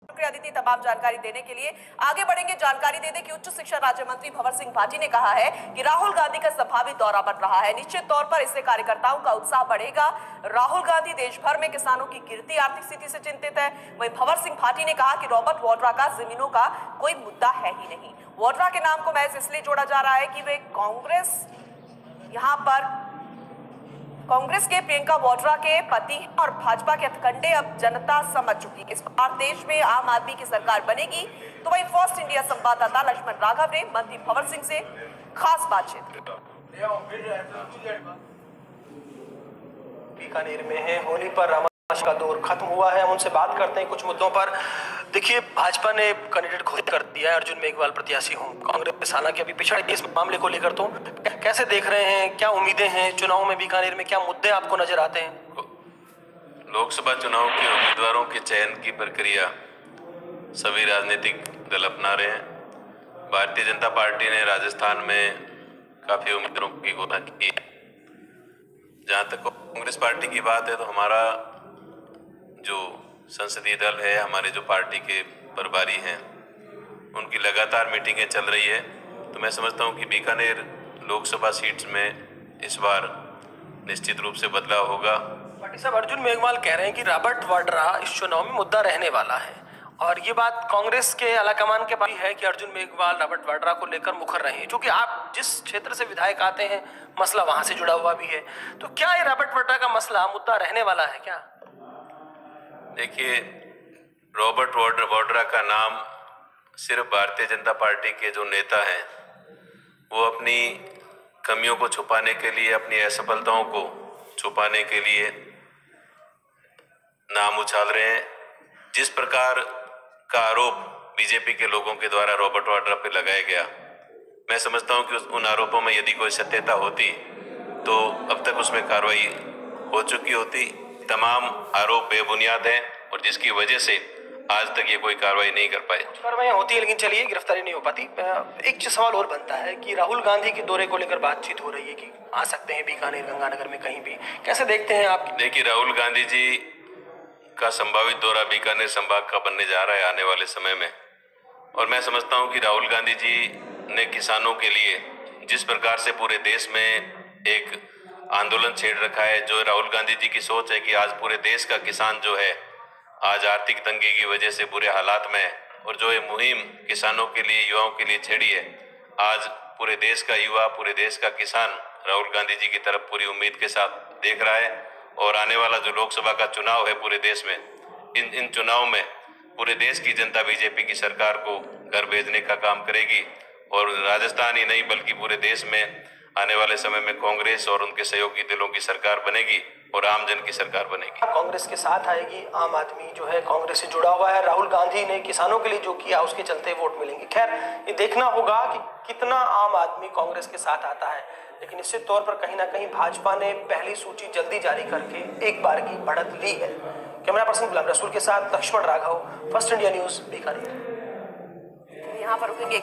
आदि तमाम जानकारी देने के लिए आगे बढ़ेंगे। जानकारी दे दें कि उच्च शिक्षा राज्य मंत्री भंवर सिंह भाटी ने कहा है कि राहुल गांधी का संभावित दौरा बन रहा है। निश्चित तौर पर इससे कार्यकर्ताओं का उत्साह बढ़ेगा। राहुल गांधी देश भर में किसानों की गिरती आर्थिक स्थिति से चिंतित है। वहीं भंवर सिंह भाटी ने कहा कि रॉबर्ट वाड्रा का जमीनों का कोई मुद्दा है ही नहीं। वाड्रा के नाम को महज इसलिए जोड़ा जा रहा है कि वे कांग्रेस के प्रियंका वाड्रा के पति और भाजपा के हथकंडे अब जनता समझ चुकी है। इस बार देश में आम आदमी की सरकार बनेगी। तो वही फर्स्ट इंडिया संवाददाता लक्ष्मण राघव ने मंत्री भंवर सिंह से खास बातचीत की। बीकानेर में है, होली पर रामायण का दौर खत्म हुआ है। हम उनसे बात करते हैं कुछ मुद्दों पर। देखिए, भाजपा ने कैंडिडेट घोषित कर दिया है, अर्जुन मेघवाल प्रत्याशी हों। कांग्रेस हालांकि अभी पिछड़ गई इस मामले को लेकर, तो कैसे देख रहे हैं, क्या उम्मीदें हैं चुनाव में बीकानेर में, क्या मुद्दे आपको नजर आते हैं? लोकसभा चुनाव के उम्मीदवारों के चयन की प्रक्रिया सभी राजनीतिक दल अपना रहे हैं। भारतीय जनता पार्टी ने राजस्थान में काफी उम्मीदवारों की घोषणा की है। जहां तक कांग्रेस पार्टी की बात है, तो हमारा जो संसदीय दल है, हमारे जो पार्टी के प्रभारी हैं, उनकी लगातार मीटिंगें चल रही है। तो मैं समझता हूं कि बीकानेर लोकसभा सीट्स में इस बार निश्चित रूप से बदलाव होगा। पार्टी साहब, अर्जुन मेघवाल कह रहे हैं कि रॉबर्ट वाड्रा इस चुनाव में मुद्दा रहने वाला है, और ये बात कांग्रेस के आलाकमान के पास है कि अर्जुन मेघवाल रॉबर्ट वाड्रा को लेकर मुखर रहे हैं, क्योंकि आप जिस क्षेत्र से विधायक आते हैं, मसला वहां से जुड़ा हुआ भी है। तो क्या ये रॉबर्ट वाड्रा का मसला मुद्दा रहने वाला है क्या? देखिए, रॉबर्ट वाड्रा का नाम सिर्फ भारतीय जनता पार्टी के जो नेता हैं, वो अपनी कमियों को छुपाने के लिए, अपनी असफलताओं को छुपाने के लिए नाम उछाल रहे हैं। जिस प्रकार का आरोप बीजेपी के लोगों के द्वारा रॉबर्ट वाड्रा पर लगाया गया, मैं समझता हूं कि उन आरोपों में यदि कोई सत्यता होती तो अब तक उसमें कार्रवाई हो चुकी होती। तमाम आरोप बेबुनियाद हैं और जिसकी वजह से आज तक ये कोई कार्रवाई नहीं कर पाए। कार्रवाई होती है लेकिन चलिए गिरफ्तारी नहीं हो पाती। एक सवाल और बनता है कि राहुल गांधी के दौरे को लेकर बातचीत हो रही है कि आ सकते हैं बीकानेर, गंगानगर में कहीं भी, कैसे देखते हैं आप? देखिए, राहुल गांधी जी का संभावित दौरा बीकानेर संभाग का बनने जा रहा है आने वाले समय में, और मैं समझता हूं कि राहुल गांधी जी ने किसानों के लिए जिस प्रकार से पूरे देश में एक आंदोलन छेड़ रखा है, जो राहुल गांधी जी की सोच है कि आज पूरे देश का किसान जो है आज आर्थिक तंगी की वजह से बुरे हालात में है, और जो ये मुहिम किसानों के लिए, युवाओं के लिए छेड़ी है, आज पूरे देश का युवा, पूरे देश का किसान राहुल गांधी जी की तरफ पूरी उम्मीद के साथ देख रहा है। और आने वाला जो लोकसभा का चुनाव है पूरे देश में, इन चुनाव में पूरे देश की जनता बीजेपी की सरकार को घर भेजने का काम करेगी, और राजस्थान ही नहीं बल्कि पूरे देश में आने वाले समय में कांग्रेस और उनके सहयोगी दलों की सरकार बनेगी और आम जन की सरकार बनेगी। कांग्रेस के साथ आएगी, आम आदमी जो है कांग्रेस से जुड़ा हुआ है। राहुल गांधी ने किसानों के लिए जो किया उसके चलते वोट मिलेंगे। खैर, ये देखना होगा कि कितना आम आदमी कांग्रेस के साथ आता है, लेकिन निश्चित तौर पर कहीं ना कहीं भाजपा ने पहली सूची जल्दी जारी करके एक बार की बढ़त ली है। कैमरा पर्सन गुलाम रसूल के साथ Lakshman Raghav, first India news, Bikaner. यहाँ पर रुकेंगे।